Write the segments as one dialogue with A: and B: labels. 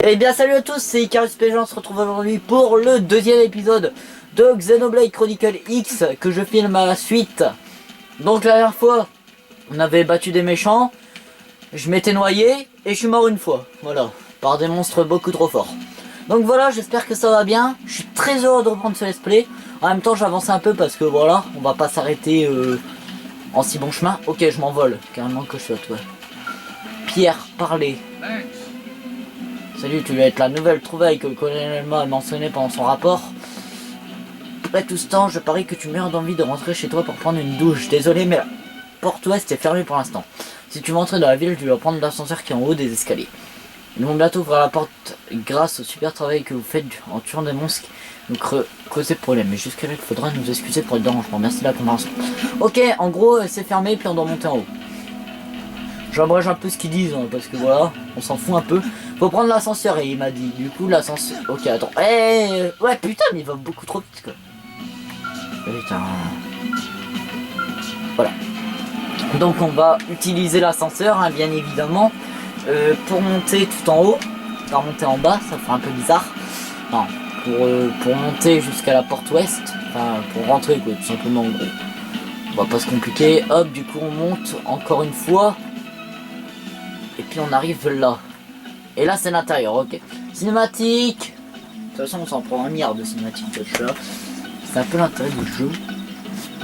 A: Eh bien salut à tous, c'est Icarus PG, on se retrouve aujourd'hui pour le deuxième épisode de Xenoblade Chronicle X que je filme à la suite. Donc la dernière fois, on avait battu des méchants, je m'étais noyé et je suis mort une fois. Voilà, par des monstres beaucoup trop forts. Donc voilà, j'espère que ça va bien, je suis très heureux de reprendre ce let's play. En même temps j'avance un peu parce que voilà, on va pas s'arrêter en si bon chemin. Ok, je m'envole, carrément que je saute, ouais. Pierre, parlez. Salut, tu vas être la nouvelle trouvaille que le colonel a mentionné pendant son rapport. Après tout ce temps, je parie que tu meurs d'envie de rentrer chez toi pour prendre une douche. Désolé, mais la porte ouest est fermée pour l'instant. Si tu veux entrer dans la ville, tu vas prendre l'ascenseur qui est en haut des escaliers. Ils vont bientôt ouvrir la porte grâce au super travail que vous faites en tuant des monstres qui nous causaient problème. Mais jusqu'à là, il faudra nous excuser pour le dérangement. Merci de la compréhension. Ok, en gros, c'est fermé, puis on doit monter en haut. J'abrège un peu ce qu'ils disent, hein, parce que voilà, on s'en fout un peu. Faut prendre l'ascenseur, et il m'a dit, du coup l'ascenseur... Ok, attends. Ouais, putain, mais il va beaucoup trop vite, quoi. Putain. Voilà. Donc on va utiliser l'ascenseur, hein, bien évidemment, pour monter tout en haut. Pas monter en bas, ça fera un peu bizarre. Non, pour monter jusqu'à la porte ouest. Enfin, pour rentrer, quoi, tout simplement, en gros. On va pas se compliquer. Hop, du coup on monte encore une fois. Et puis on arrive là. Et là c'est l'intérieur, ok. Cinématique. De toute façon on s'en prend un milliard de cinématiques là. C'est un peu l'intérêt du jeu.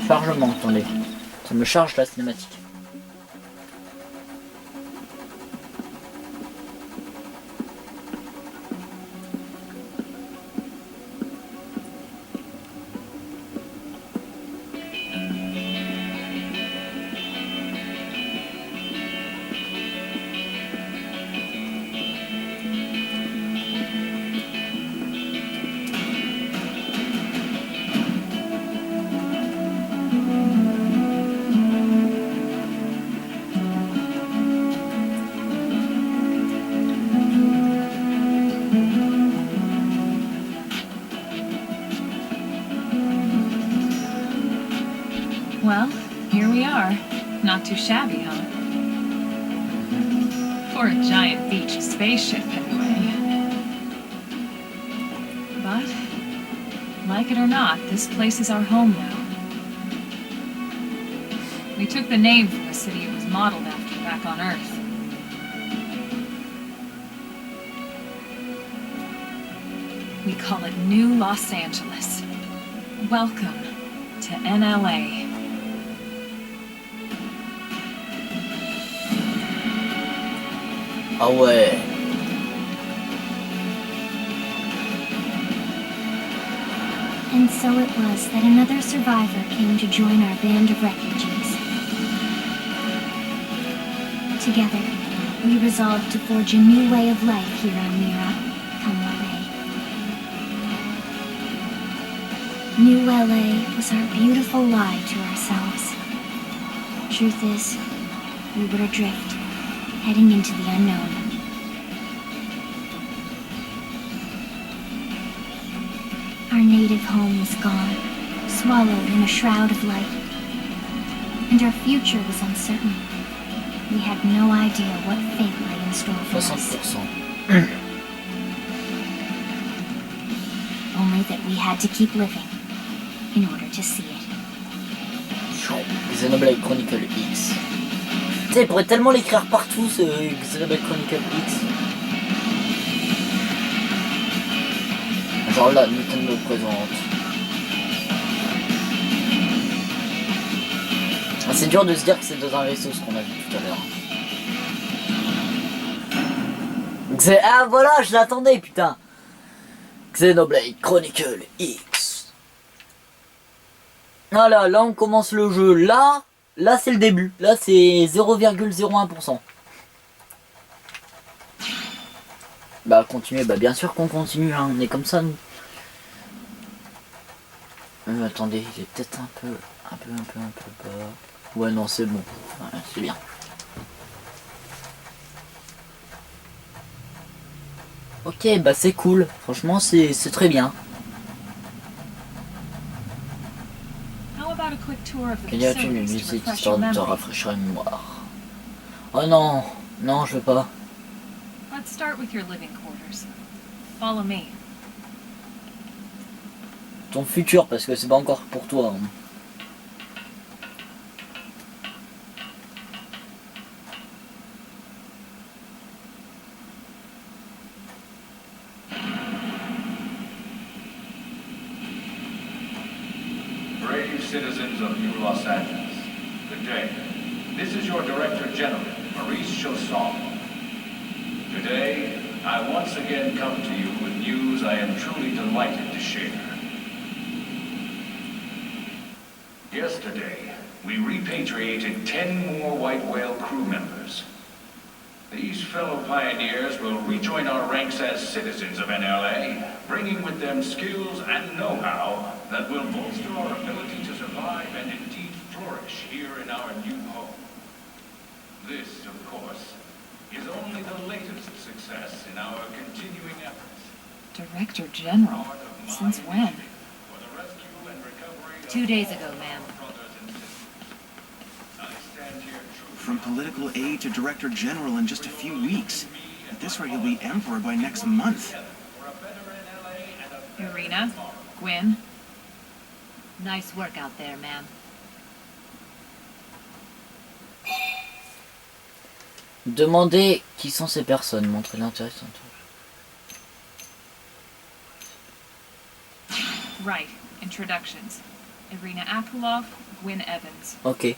A: Chargement, attendez. Ça me charge la cinématique.
B: Well, here we are. Not too shabby, huh? For a giant beach spaceship, anyway. But, like it or not, this place is our home now. We took the name from the city it was modeled after back on Earth. We call it New Los Angeles. Welcome to NLA.
A: Ah ouais.
C: And so it was that another survivor came to join our band of refugees. Together, we resolved to forge a new way of life here on Mira, come what may. New LA was our beautiful lie to ourselves. Truth is, we were adrift, heading into the unknown. Our native home was gone, swallowed in a shroud of light. And our future was uncertain. We had no idea what fate lay in store for us.
A: 60%.
C: Only that we had to keep living in order to see it.
A: Xenoblade Chronicle X. Tu sais, il pourrait tellement l'écrire partout, ce Xenoblade Chronicle X. Genre là, Nintendo présente. Ah, c'est dur de se dire que c'est dans un vaisseau ce qu'on a vu tout à l'heure. Ah voilà, je l'attendais, putain. Xenoblade Chronicle X. Voilà, là on commence le jeu. Là c'est le début. Là c'est 0,01%. Bah continuer, bah bien sûr qu'on continue, hein. On est comme ça nous. Attendez, il est peut-être un peu bas. Ouais non c'est bon, ouais, c'est bien. Ok, bah c'est cool, franchement c'est très bien. Qu'il y a une visite histoire de te rafraîchir la mémoire. Oh non, non je veux pas.
B: Let's start with your living quarters. Follow me.
A: Ton futur, parce que c'est pas encore pour toi. Hein.
D: Brave citizens of New Los Angeles, good day. This is your Director General, Maurice Chausson. Today, I once again come to you with news I am truly delighted to share. Yesterday, we repatriated 10 more white whale crew members. These fellow pioneers will rejoin our ranks as citizens of NLA, bringing with them skills and know-how that will bolster our ability to survive and indeed flourish here in our new home. This, of course, is only the latest success in our continuing efforts.
B: Director General? Since when?
D: For the rescue and recovery of
E: 2 days ago, ma'am.
D: brothers and sisters. I stand here truly
F: From political aide to director general in just a few weeks. At this rate, he'll be emperor by next month.
D: for a better NLA and a
B: Irina? Gwyn?
E: Nice work out there, ma'am.
A: Demandez qui sont ces personnes, montrez l'intéressant.
B: Right. Introductions. Irina Akulov, Gwyn Evans.
A: Ok.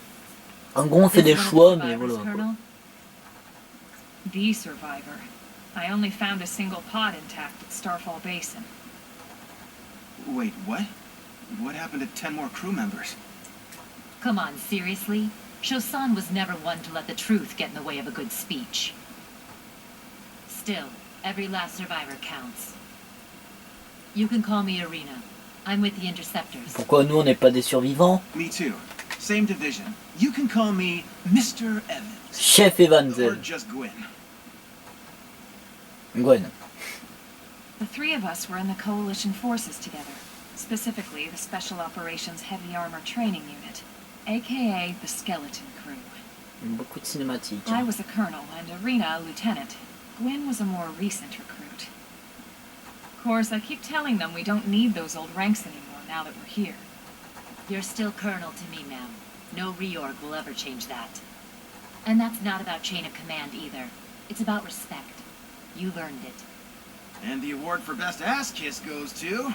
A: En gros, on fait des
E: This one of the
A: choix, mais
E: survivors,
A: voilà.
E: Colonel?
B: The survivor. I only found a single pod intact at Starfall Basin.
F: Wait, what? What happened to 10 more crew members?
E: Come on, seriously? Chausson was never one to let the truth get in the way of a good speech. Still, every last survivor counts. You can call me Irina. I'm with the Interceptors.
A: Pourquoi nous, on n'est pas des survivants?
F: Me too. Same division. You can call me Mr. Evans.
A: Chef
F: Or
A: Evansel.
F: just Gwen.
A: Gwen.
B: The three of us were in the Coalition forces together. Specifically, the Special Operations Heavy Armor Training Unit, aka the Skeleton Crew.
A: Beaucoup de cinématiques.
B: I was a colonel and Irina a lieutenant. Gwyn was a more recent recruit. Of course, I keep telling them we don't need those old ranks anymore now that we're here.
E: You're still Colonel to me, ma'am. No reorg will ever change that. And that's not about chain of command either. It's about respect. You earned it.
F: And the award for best ass kiss goes to...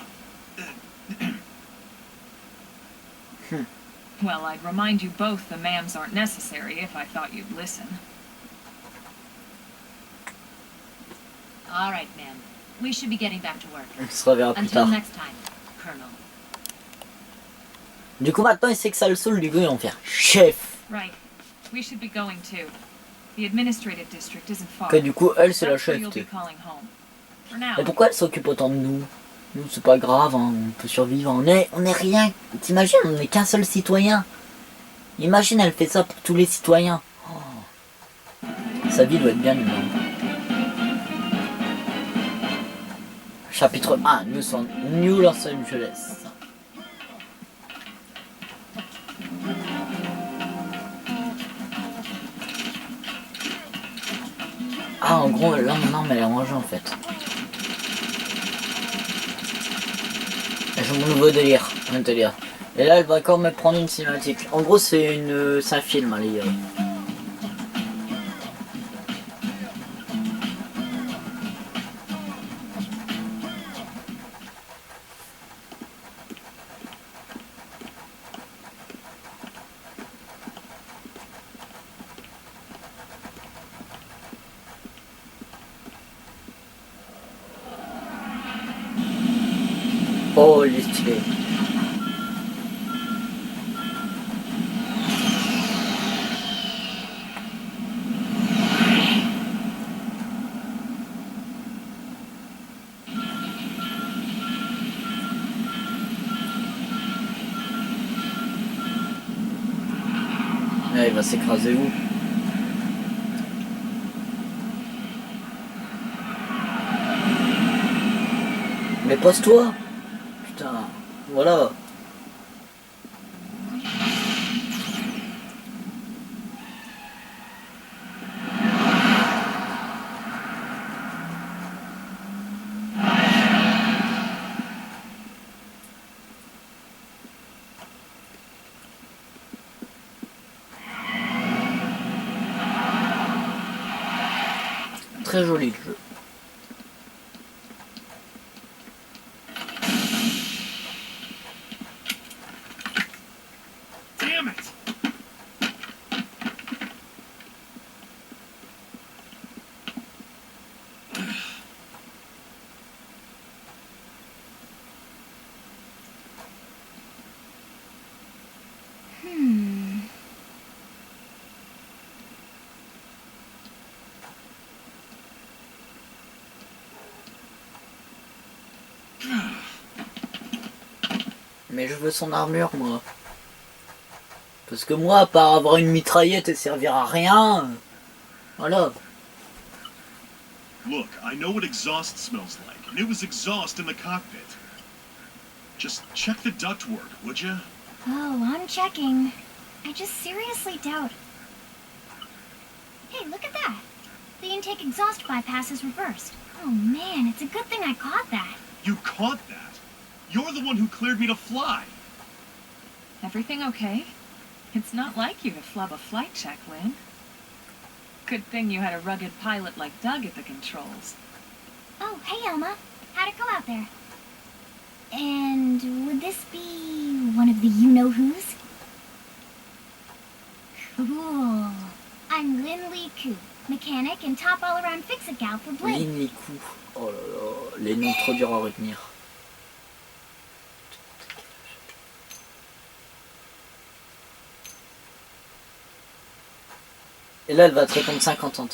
B: Well, I'd remind you both the ma'ams aren't necessary if I thought you'd listen.
E: All right, ma'am. We should be getting back to work.
A: On se reverra plus
E: Until
A: tard.
E: next time, Colonel.
A: Du coup, maintenant, il sait que ça le saoule, du coup, ils vont faire chef.
B: Right. We should be going too. The administrative district isn't far.
A: Que du coup, elle, c'est la
B: That's where
A: chef.
B: you'll be
A: t'sais.
B: calling home. For now.
A: Mais pourquoi elle s'occupe autant de nous? Nous, c'est pas grave, hein, on peut survivre. On est rien. T'imagines, on n'est qu'un seul citoyen. Imagine, elle fait ça pour tous les citoyens. Oh. Sa vie doit être bien énorme. Chapitre 1, nous sommes New Los Angeles. Ah, en gros, là maintenant, mais elle est rangée en fait. J'ai mon nouveau délire, un délire. Et là, elle va encore me prendre une cinématique. En gros, c'est un film à lire. Oh, il est stylé. Ah, il va s'écraser où? Mais pose-toi! Putain, voilà. très joli le jeu.
F: Damn it!
A: Mais je veux son armure, moi. Parce que moi, à part avoir une mitraillette et servir à rien... Voilà.
F: Look, I know what exhaust smells like, and it was exhaust in the cockpit. Just check the ductwork, would you?
C: Oh, I'm checking. I just seriously doubt... Hey, look at that. The intake exhaust bypass is reversed. Oh man, it's a good thing I caught that.
F: You caught that? You're the one who cleared me to fly.
B: Everything okay? It's not like you to flub a flight check, Lynn. Good thing you had a rugged pilot like Doug at the controls.
C: Oh, hey Elma. How'd it go out there? And would this be one of the you-know-who's? Cool. I'm Lynn Lee Koo, mechanic and top all-around fix-it gal for Blake.
A: Ligne coup. Oh là là, les noms trop durs à retenir. Et là, elle va te répondre 50 ans.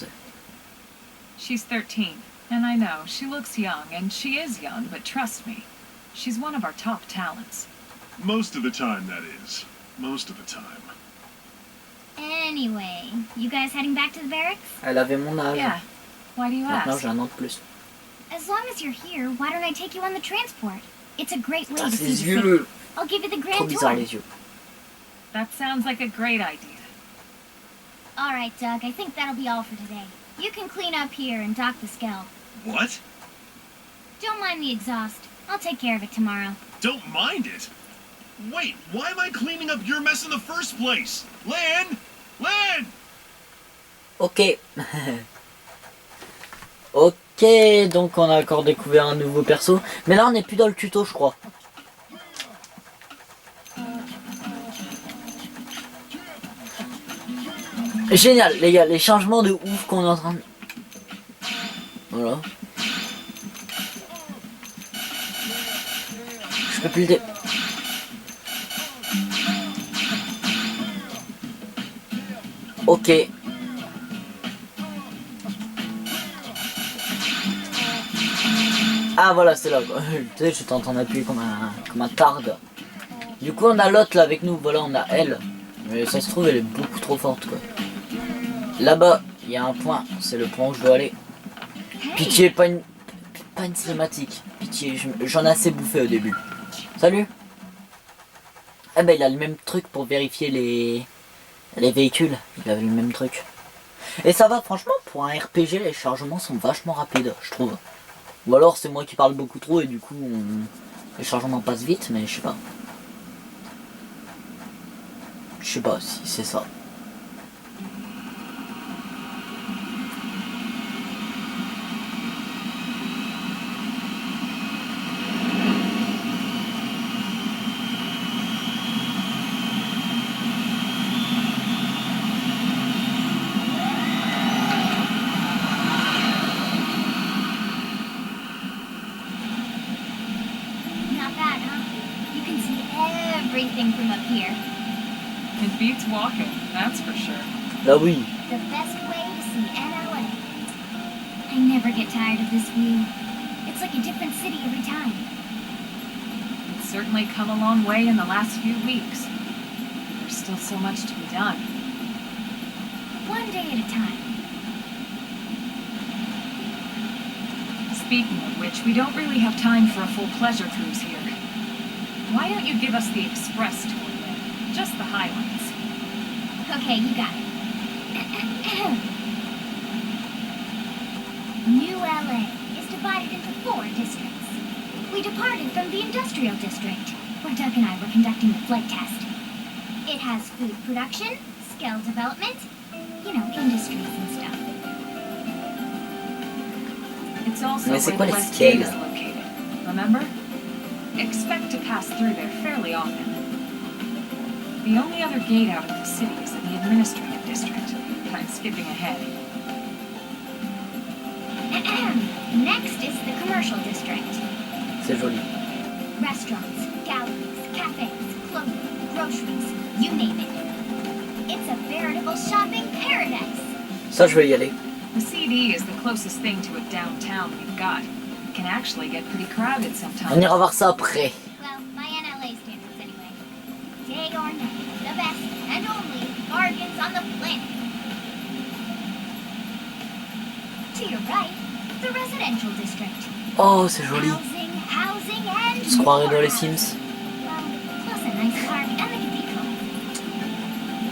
B: She's 13, and I know, she looks young, and she is young, but trust me, she's one of our top talents.
F: Most of the time, that is. Most of the time.
C: Anyway, you guys heading back to the barracks?
A: Elle avait mon âge.
B: Yeah. Why do you
A: Maintenant,
B: ask?
A: j'ai un an de plus.
C: As long as you're here, why don't I take you on the transport? It's a great way
A: Ah,
C: to see
A: ses
C: the
A: yeux.
C: city. I'll give you the
A: Trop
C: grand
A: bizarre
C: tour.
A: les yeux.
B: That sounds like a great idea.
C: All right, Doug, I think that'll be all for today. You can clean up here and dock the Skell.
F: What?
C: Don't mind the exhaust. I'll take care of it tomorrow.
F: Don't mind it? Wait, why am I cleaning up your mess in the first place? Lynn! Lynn!
A: Ok. Ok, donc on a encore découvert un nouveau perso. Mais là, on n'est plus dans le tuto, je crois. Génial, les gars, les changements de ouf qu'on est en train de... Voilà. Je peux plus le dé... Ok. Ah voilà, c'est là quoi. Tu sais, je t'entends appuyer comme un tarde. Du coup, on a l'autre là avec nous. Voilà, on a elle. Mais ça se trouve, elle est beaucoup trop forte quoi. Là-bas, il y a un point. C'est le point où je dois aller. Pitié, pas une cinématique. Pitié, j'en ai assez bouffé au début. Salut. Ah bah, il a le même truc pour vérifier les véhicules. Il avait le même truc. Et ça va, franchement, pour un RPG, les chargements sont vachement rapides, je trouve. Ou alors c'est moi qui parle beaucoup trop et du coup les chargements passent vite, mais je sais pas. Je sais pas si c'est ça.
C: Not bad, huh? You can see everything from up here.
B: It beats walking, that's for sure.
A: Là oui.
C: The best way to see NLA. I never get tired of this view. It's like a different city every time.
B: It's certainly come a long way in the last few weeks. There's still so much to be done.
C: One day at a time.
B: Speaking of which, we don't really have time for a full pleasure cruise here. Why don't you give us the express tour then? Just the highlights.
C: Okay, you got it. New LA is divided into 4 districts. We departed from the industrial district, where Doug and I were conducting the flight test. It has food production, skill development, you know, industries and stuff.
B: It's also
A: Mais c'est
B: where
A: quoi
B: the
A: les
B: West Gate
A: scales?
B: is located. Remember? Expect to pass through there fairly often. The only other gate out of the city is in the administrative district. I'm skipping ahead.
C: Next is the commercial district.
A: C'est joli.
C: Restaurants, galleries, cafes, clothing, groceries, you name it. It's a veritable shopping paradise.
A: Ça, je vais y aller.
B: The CD is the closest thing to a downtown we've got. It can actually get pretty crowded
A: On
B: sometimes.
A: ira voir ça après.
C: Well, by NLA standards anyway. Day or night, the best and only bargains on the planet. To your right, the residential district.
A: Oh, c'est joli.
C: Housing, and
A: On se croirait dans
C: more.
A: les Sims.
C: Well, plus a nice park and the cathedral.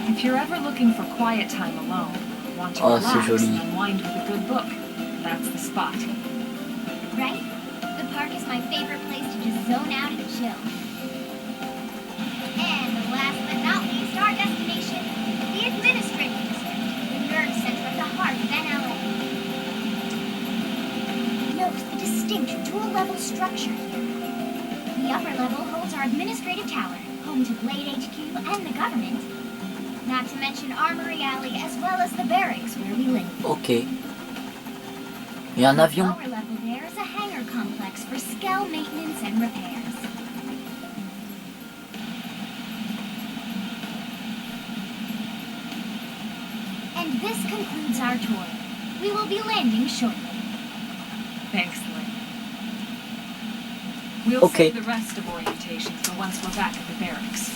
B: If you're ever looking for quiet time alone, want to
A: Oh,
B: relax
A: c'est joli.
B: and unwind with a good book, that's the spot.
C: Right? The park is my favorite place to just zone out and chill. And last but not least, our destination, the administrative district, the nerve center of the heart of NLA. Note the distinct dual-level structure here. The upper level holds our administrative tower, home to Blade HQ and the government. Not to mention Armory Alley as well as the barracks where we live.
A: Ok. Il y a un avion.
C: Lower level there is a hangar complex for Skell maintenance and repairs. And this concludes our tour. We will be landing shortly.
B: Thanks, Lynn. We'll
A: Okay.
B: save the rest of orientation for once we're back at the barracks.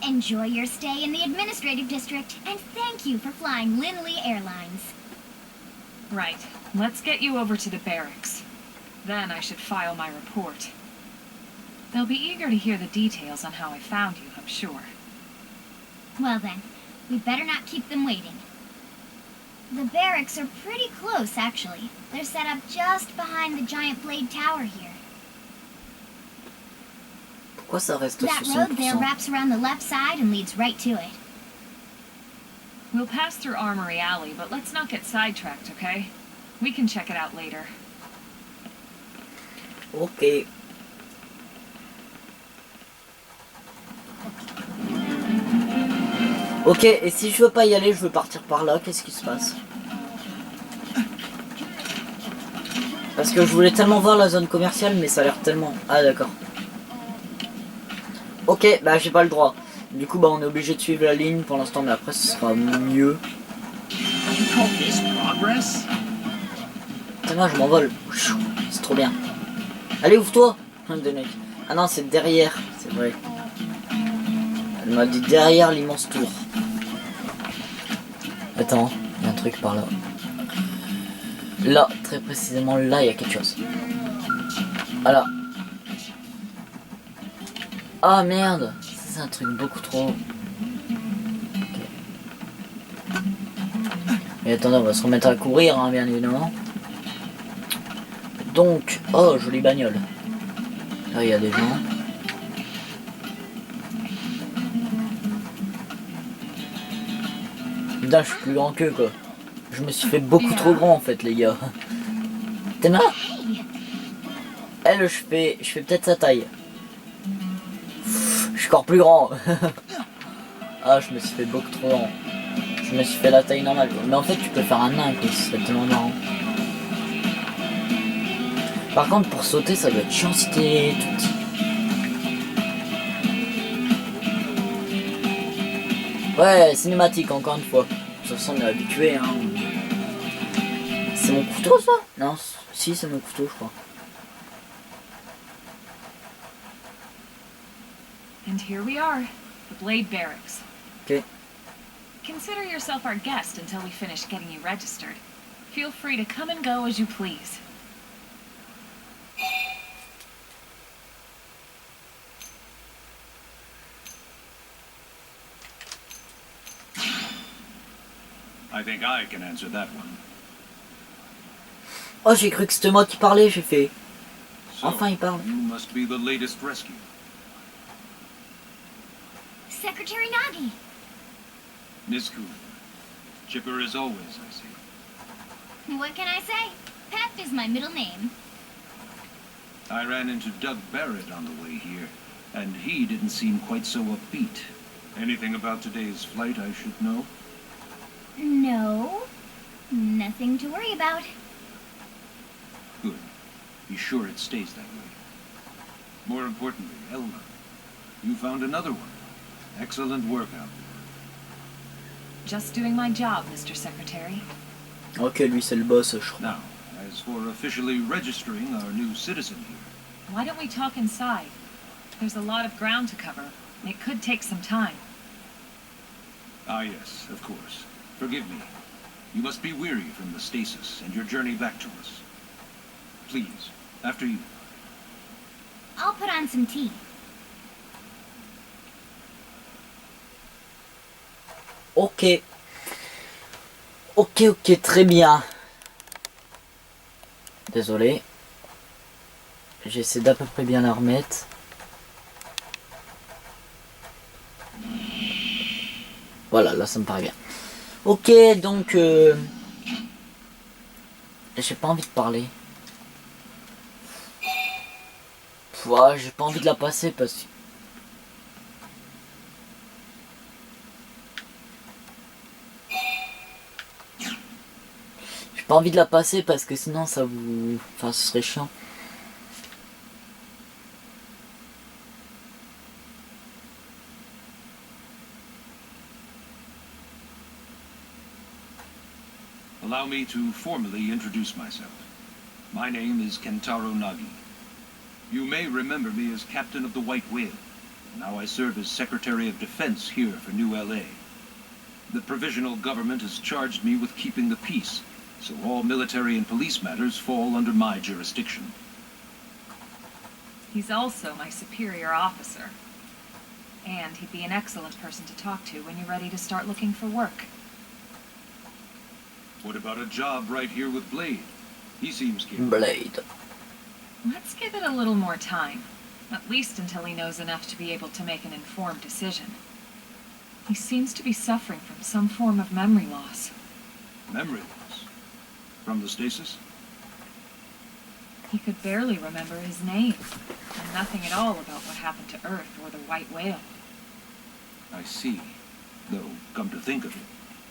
C: Enjoy your stay in the administrative district, and thank you for flying Linley Airlines.
B: Right. Let's get you over to the barracks. Then I should file my report. They'll be eager to hear the details on how I found you, I'm sure.
C: Well then, we'd better not keep them waiting. The barracks are pretty close, actually. They're set up just behind the giant blade tower here.
A: Pourquoi ça reste
C: That road there
A: 60%?
C: wraps around the left side and leads right to it.
B: We'll pass through Armory Alley, but let's not get sidetracked, okay? We can check it out later.
A: Ok. Ok, et si je veux pas y aller, je veux partir par là, qu'est-ce qui se passe? Parce que je voulais tellement voir la zone commerciale, mais ça a l'air tellement... Ah d'accord. Ok, bah j'ai pas le droit. Du coup, bah on est obligé de suivre la ligne pour l'instant, mais après ce sera mieux.
F: You call this progress?
A: Putain, je m'envole. C'est trop bien. Allez, ouvre-toi. Ah non, c'est derrière, c'est vrai. Elle m'a dit derrière l'immense tour. Attends, il y a un truc par là. Là, très précisément là, il y a quelque chose. Voilà. Ah merde, c'est un truc beaucoup trop... Ok. Et attendez, on va se remettre à courir, hein, bien évidemment. Donc, oh, jolie bagnole. Là, il y a des gens. Putain, je suis plus grand qu'eux, quoi. Je me suis fait beaucoup trop grand, en fait, les gars. T'es marre? Elle, je fais peut-être sa taille. Je suis encore plus grand. Ah, je me suis fait beaucoup trop grand. Je me suis fait la taille normale, quoi. Mais en fait, tu peux faire un nain, quoi. Ce serait tellement marrant. Par contre, pour sauter, ça doit être chiant si t'es tout petit. Ouais, cinématique, encore une fois. De toute façon, on est habitué, hein. C'est mon couteau, ça? Non, si, c'est mon couteau, je crois.
B: And here we are, the Blade Barracks.
A: Ok.
B: Consider yourself our guest until we finish getting you registered. Feel free to come and go as you please.
F: I think I can answer that one.
A: Oh, j'ai cru que c'était moi qui parlais, j'ai fait.
F: So,
A: Enfin, il parle.
F: you must be the latest rescue.
C: Secretary Nagi.
F: Miss Cooper. Chipper as always, I see.
C: What can I say? Pep is my middle name.
F: I ran into Doug Barrett on the way here, and he didn't seem quite so upbeat. Anything about today's flight I should know?
C: No. Nothing to worry about.
F: Good. Be sure it stays that way. More importantly, Elma, you found another one. Excellent work out there.
B: Just doing my job, Mr. Secretary.
A: Ok, lui c'est le boss, je crois.
F: Now, as for officially registering our new citizen here,
B: Why don't we talk inside? There's a lot of ground to cover. It could take some time.
F: ah yes, of course. Forgive me. You must be weary from the stasis and your journey back to us. Please, after you.
C: I'll put on some tea.
A: Ok. Ok, très bien. Désolé. J'essaie d'à peu près bien la remettre. Voilà, là ça me paraît bien. Ok, donc... J'ai pas envie de parler. Ouais, j'ai pas envie de la passer parce que... J'ai pas envie de la passer parce que sinon ça vous... Enfin, ce serait chiant.
F: Allow me to formally introduce myself. My name is Kentaro Nagi. You may remember me as captain of the White Whale. Now I serve as Secretary of Defense here for New LA. The provisional government has charged me with keeping the peace, so all military and police matters fall under my jurisdiction.
B: He's also my superior officer. And he'd be an excellent person to talk to when you're ready to start looking for work.
F: What about a job right here with Blade? He seems capable.
A: Blade.
B: Let's give it a little more time. At least until he knows enough to be able to make an informed decision. He seems to be suffering from some form of memory loss.
F: Memory loss? From the stasis?
B: He could barely remember his name, and nothing at all about what happened to Earth or the White Whale.
F: I see. Though, come to think of it,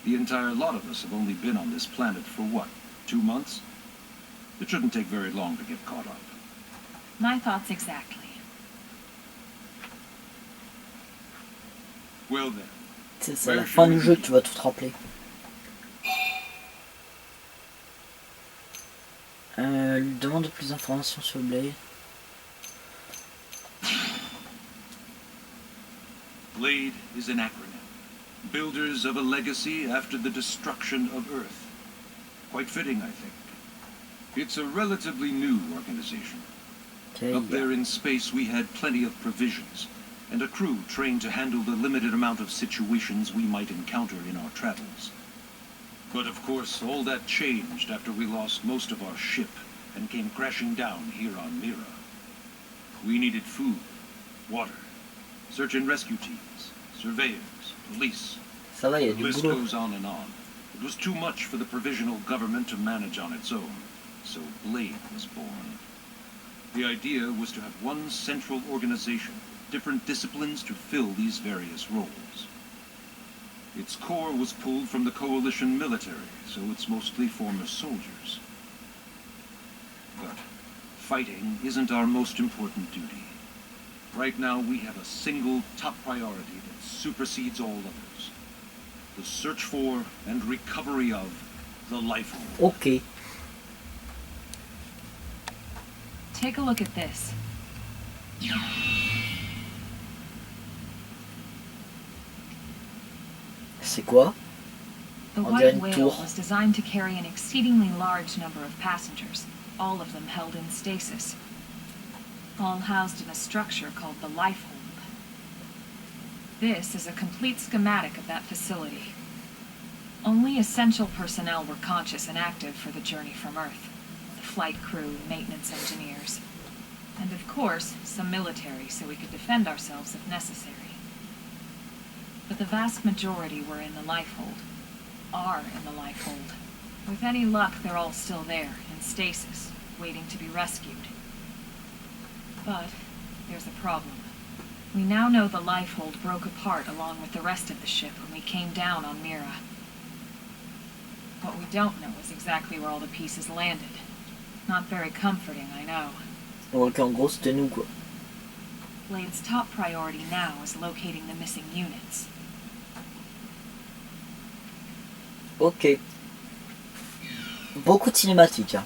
F: the entire lot of us have only been on this planet for what, 2 months? It shouldn't take very long to get caught up.
B: My thoughts exactly.
F: Well then,
A: C'est à la fin du jeu que tu vas tout te rappeler. Lui demande plus d'informations sur Blade.
F: Blade is an acronym. Builders of a legacy after the destruction of Earth. Quite fitting, I think. It's a relatively new organization.
A: Okay,
F: Up there in space we had plenty of provisions, and a crew trained to handle the limited amount of situations we might encounter in our travels. But of course, all that changed after we lost most of our ship and came crashing down here on Mira. We needed food, water, search and rescue teams, surveyors, police.
A: Ça va, il y a
F: The
A: du
F: list
A: boulot.
F: goes on and on. It was too much for the provisional government to manage on its own, so Blade was born. The idea was to have one central organization, different disciplines to fill these various roles. Its core was pulled from the coalition military, so it's mostly former soldiers. But fighting isn't our most important duty. Right now we have a single top priority that supersedes all others. The search for and recovery of the life form.
A: Ok.
B: Take a look at this.
A: C'est quoi?
B: The
A: On dirait
B: white
A: une
B: whale
A: tour.
B: was designed to carry an exceedingly large number of passengers, all of them held in stasis, all housed in a structure called the lifehold. This is a complete schematic of that facility. Only essential personnel were conscious and active for the journey from Earth. The flight crew, maintenance engineers, and of course, some military so we could defend ourselves if necessary. But the vast majority were in the lifehold. Are in the lifehold. With any luck, they're all still there, in stasis, waiting to be rescued. But there's a problem. We now know the lifehold broke apart along with the rest of the ship when we came down on Mira. What we don't know is exactly where all the pieces landed. Not very comforting, I know.
A: Donc en gros c'était nous quoi.
B: Blade's top priority now is locating the missing units.
A: Ok. Beaucoup de cinématiques. Hein.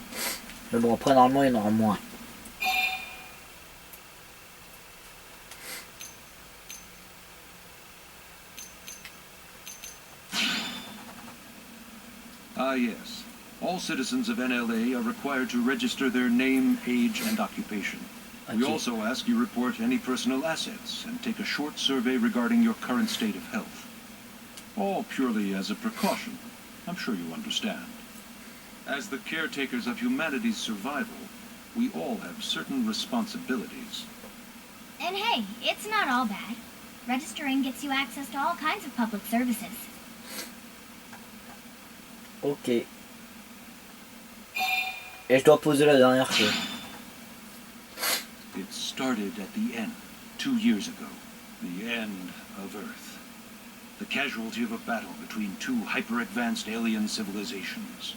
A: Mais bon, après, normalement, il y en aura moins.
F: Ah, yes. All citizens of NLA are required to register their name, age, and occupation. We
A: Okay.
F: also ask you report any personal assets and take a short survey regarding your current state of health. All purely as a precaution. I'm sure you understand. As the caretakers of humanity's survival, we all have certain responsibilities.
C: And hey, it's not all bad. Registering gets you access to all kinds of public services.
A: Ok. Et je dois poser la dernière chose.
F: It started at the end, 2 years ago. The end of Earth. The casualty of a battle between two hyper-advanced alien civilizations.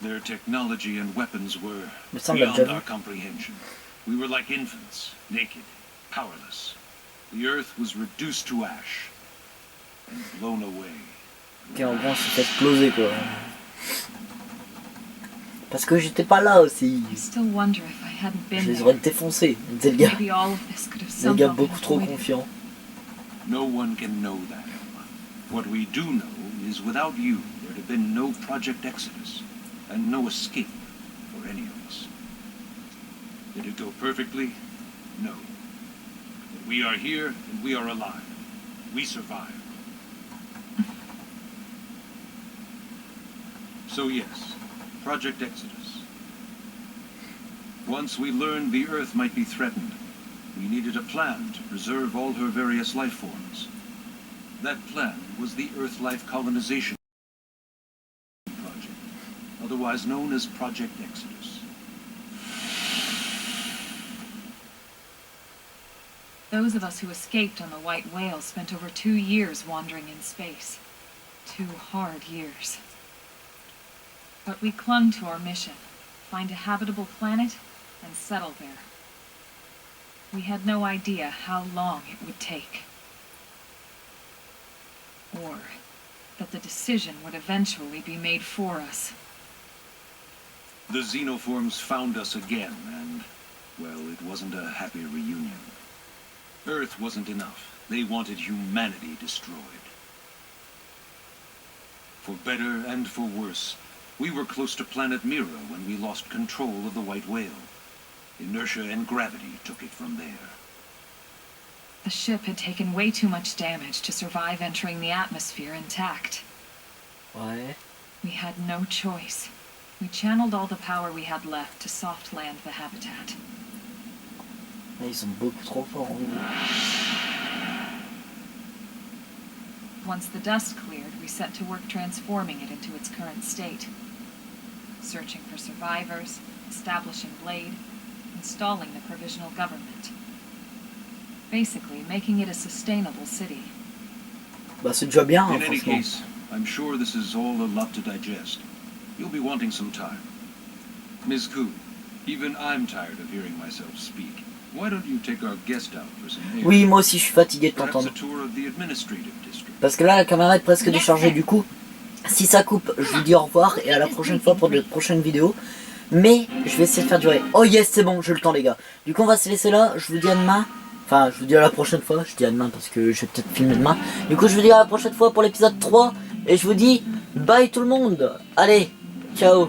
F: Their technology and weapons were
A: Me semble déjà
F: beyond
A: vu.
F: our comprehension. We were like infants, naked, powerless. The Earth was reduced to ash and blown away.
A: Ok, en gros, on s'est fait exploser quoi. Parce que j'étais pas là aussi.
B: I still wonder if I hadn't
A: Je
B: been
A: les
B: there.
A: aurais défoncés. C'est le gars.
B: Maybe all of this could have
A: Le gars
B: somehow
A: beaucoup
B: been
A: trop
B: avoided.
A: confiant.
F: No one can know that, Emma. What we do know is without you, there'd have been no Project Exodus, and no escape for any of us. Did it go perfectly? No. But we are here, and we are alive. We survived. So yes, Project Exodus. Once we learned the Earth might be threatened, we needed a plan to preserve all her various life forms. That plan was the Earth Life Colonization Project, otherwise known as Project Exodus.
B: Those of us who escaped on the White Whale spent over 2 years wandering in space. 2 hard years. But we clung to our mission, find a habitable planet and settle there. We had no idea how long it would take. Or that the decision would eventually be made for us.
F: The xenoforms found us again, and, well, it wasn't a happy reunion. Earth wasn't enough. They wanted humanity destroyed. For better and for worse, we were close to planet Mira when we lost control of the White Whale. Inertia and gravity took it from there.
B: The ship had taken way too much damage to survive entering the atmosphere intact.
A: Ouais.
B: We had no choice. We channeled all the power we had left to soft land the habitat.
A: Là, ils sont beaucoup trop forts. Hein.
B: Once the dust cleared, we set to work transforming it into its current state. Searching for survivors, establishing Blade, installing the provisional government. Basically, making it a sustainable city.
A: Bah c'est déjà bien, hein,
F: In any
A: franchement.
F: case, I'm sure this is all a lot to digest. You'll be wanting some time. Ms. Koo, even I'm tired of hearing myself speak. Why don't you take our guest out for some air?
A: Oui, moi aussi je suis fatigué de
F: Perhaps
A: t'entendre.
F: a tour of the administrative district.
A: Parce que là, la caméra est presque déchargée. Du coup, si ça coupe, je vous dis au revoir et à la prochaine fois pour de prochaines vidéos. Mais je vais essayer de faire durer. Oh yes, c'est bon, j'ai le temps les gars. Du coup, on va se laisser là. Je vous dis à demain. Enfin, je vous dis à la prochaine fois. Je dis à demain parce que je vais peut-être filmer demain. Du coup, je vous dis à la prochaine fois pour l'épisode 3. Et je vous dis bye tout le monde. Allez, ciao.